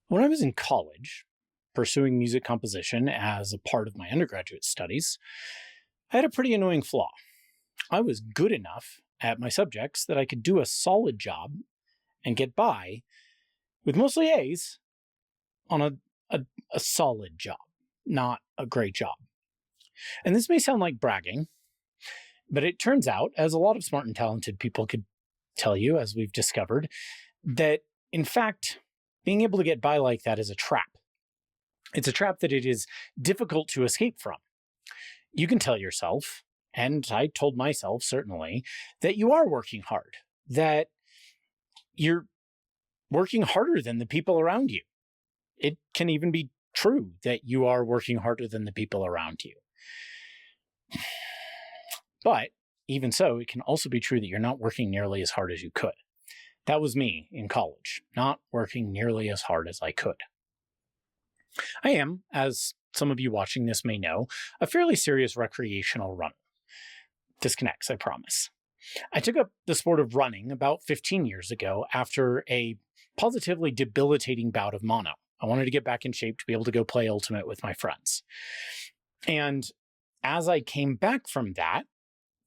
When I was in college, pursuing music composition as a part of my undergraduate studies, I had a pretty annoying flaw. I was good enough at my subjects that I could do a solid job and get by with mostly A's on a solid job, not a great job. And this may sound like bragging, but it turns out, as a lot of smart and talented people could tell you, as we've discovered, that in fact, being able to get by like that is a trap. It's a trap that it is difficult to escape from. You can tell yourself, and I told myself certainly, that you are working hard, that you're working harder than the people around you. It can even be true that you are working harder than the people around you. But even so, it can also be true that you're not working nearly as hard as you could. That was me in college, not working nearly as hard as I could. I am, as some of you watching this may know, a fairly serious recreational runner. This connects, I promise. I took up the sport of running about 15 years ago after a positively debilitating bout of mono. I wanted to get back in shape to be able to go play Ultimate with my friends. And as I came back from that,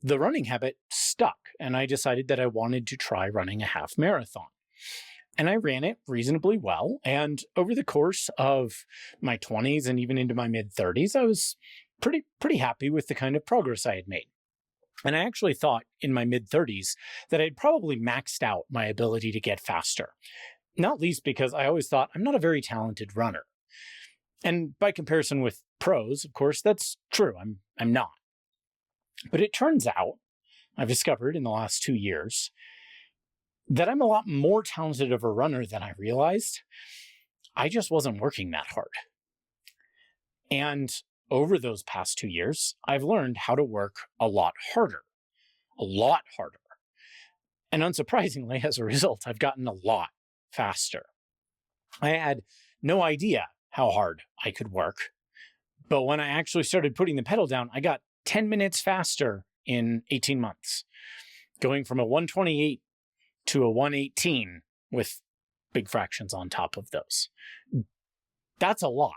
the running habit stuck, and I decided that I wanted to try running a half marathon. And I ran it reasonably well, and over the course of my 20s and even into my mid-30s, I was pretty happy with the kind of progress I had made. And I actually thought in my mid-30s that I'd probably maxed out my ability to get faster, not least because I always thought I'm not a very talented runner. And by comparison with pros, of course, that's true. I'm not. But it turns out, I've discovered in the last 2 years, that I'm a lot more talented of a runner than I realized. I just wasn't working that hard. And over those past 2 years, I've learned how to work a lot harder. And unsurprisingly, as a result, I've gotten a lot faster. I had no idea how hard I could work. But when I actually started putting the pedal down, I got 10 minutes faster in 18 months, going from a 128 to a 118 with big fractions on top of those. That's a lot.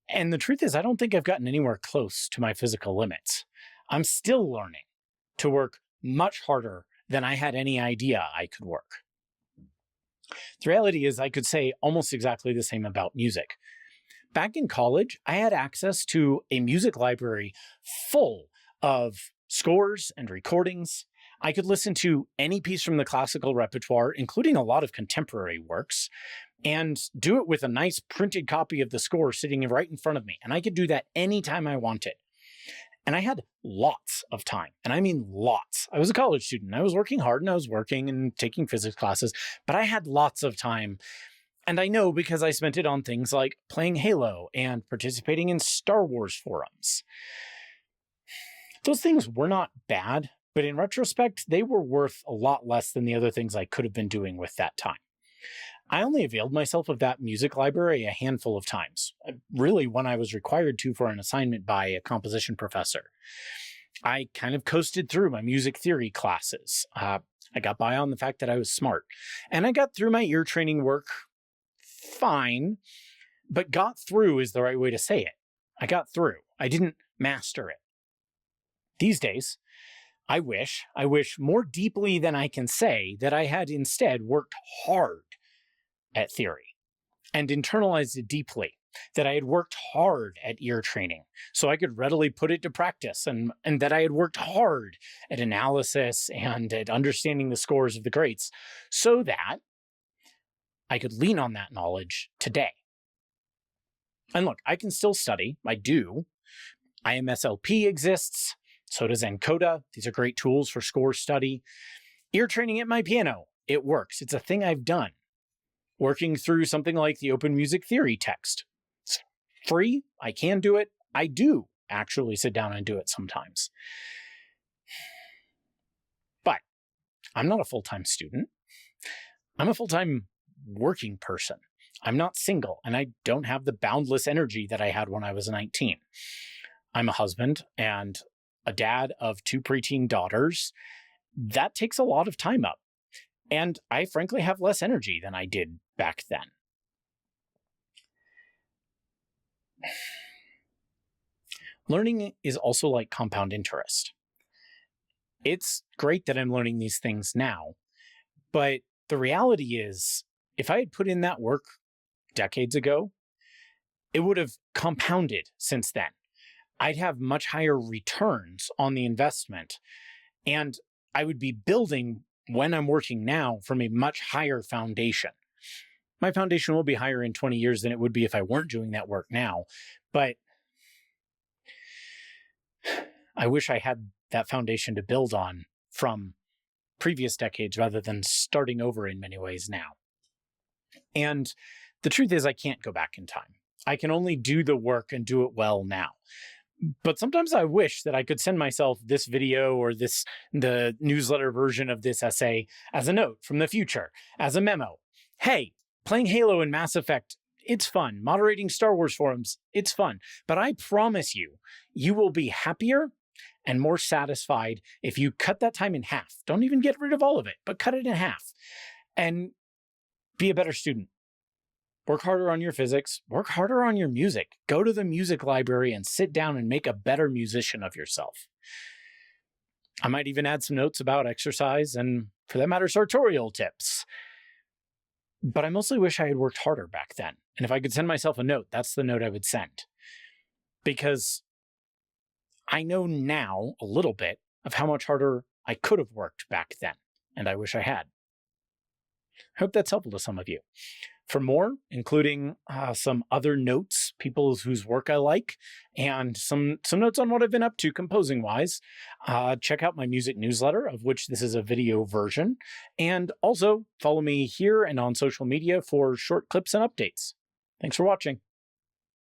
And the truth is, I don't think I've gotten anywhere close to my physical limits. I'm still learning to work much harder than I had any idea I could work. The reality is, I could say almost exactly the same about music. Back in college, I had access to a music library full of scores and recordings. I could listen to any piece from the classical repertoire, including a lot of contemporary works, and do it with a nice printed copy of the score sitting right in front of me. And I could do that anytime I wanted. And I had lots of time, and I mean lots. I was a college student. I was working hard, and I was working and taking physics classes, but I had lots of time. And I know because I spent it on things like playing Halo and participating in Star Wars forums. Those things were not bad, but in retrospect, they were worth a lot less than the other things I could have been doing with that time. I only availed myself of that music library a handful of times, really when I was required to for an assignment by a composition professor. I kind of coasted through my music theory classes. I got by on the fact that I was smart, and I got through my ear training work fine, but got through is the right way to say it. I got through. I didn't master it. These days, I wish more deeply than I can say that I had instead worked hard at theory and internalized it deeply, that I had worked hard at ear training so I could readily put it to practice, and that I had worked hard at analysis and at understanding the scores of the greats so that I could lean on that knowledge today. And look, I can still study. I do. IMSLP exists. So does Encoda. These are great tools for score study. Ear training at my piano. It works. It's a thing I've done. Working through something like the Open Music Theory text. It's free. I can do it. I do actually sit down and do it sometimes. But I'm not a full-time student. I'm a full-time working person. I'm not single, and I don't have the boundless energy that I had when I was 19. I'm a husband and a dad of 2 preteen daughters. That takes a lot of time up. And I frankly have less energy than I did back then. Learning is also like compound interest. It's great that I'm learning these things now, but the reality is, if I had put in that work decades ago, it would have compounded since then. I'd have much higher returns on the investment, and I would be building, when I'm working now, from a much higher foundation. My foundation will be higher in 20 years than it would be if I weren't doing that work now, but I wish I had that foundation to build on from previous decades rather than starting over in many ways now. And the truth is, I can't go back in time. I can only do the work and do it well now. But sometimes I wish that I could send myself this video or the newsletter version of this essay as a note from the future, as a memo. Hey, playing Halo and Mass Effect, it's fun. Moderating Star Wars forums, it's fun. But I promise you, you will be happier and more satisfied if you cut that time in half. Don't even get rid of all of it, but cut it in half and be a better student. Work harder on your physics, work harder on your music. Go to the music library and sit down and make a better musician of yourself. I might even add some notes about exercise and, for that matter, sartorial tips. But I mostly wish I had worked harder back then. And if I could send myself a note, that's the note I would send. Because I know now a little bit of how much harder I could have worked back then, and I wish I had. I hope that's helpful to some of you. For more, including some other notes, people whose work I like, and some notes on what I've been up to composing-wise, check out my music newsletter, of which this is a video version, and also follow me here and on social media for short clips and updates. Thanks for watching.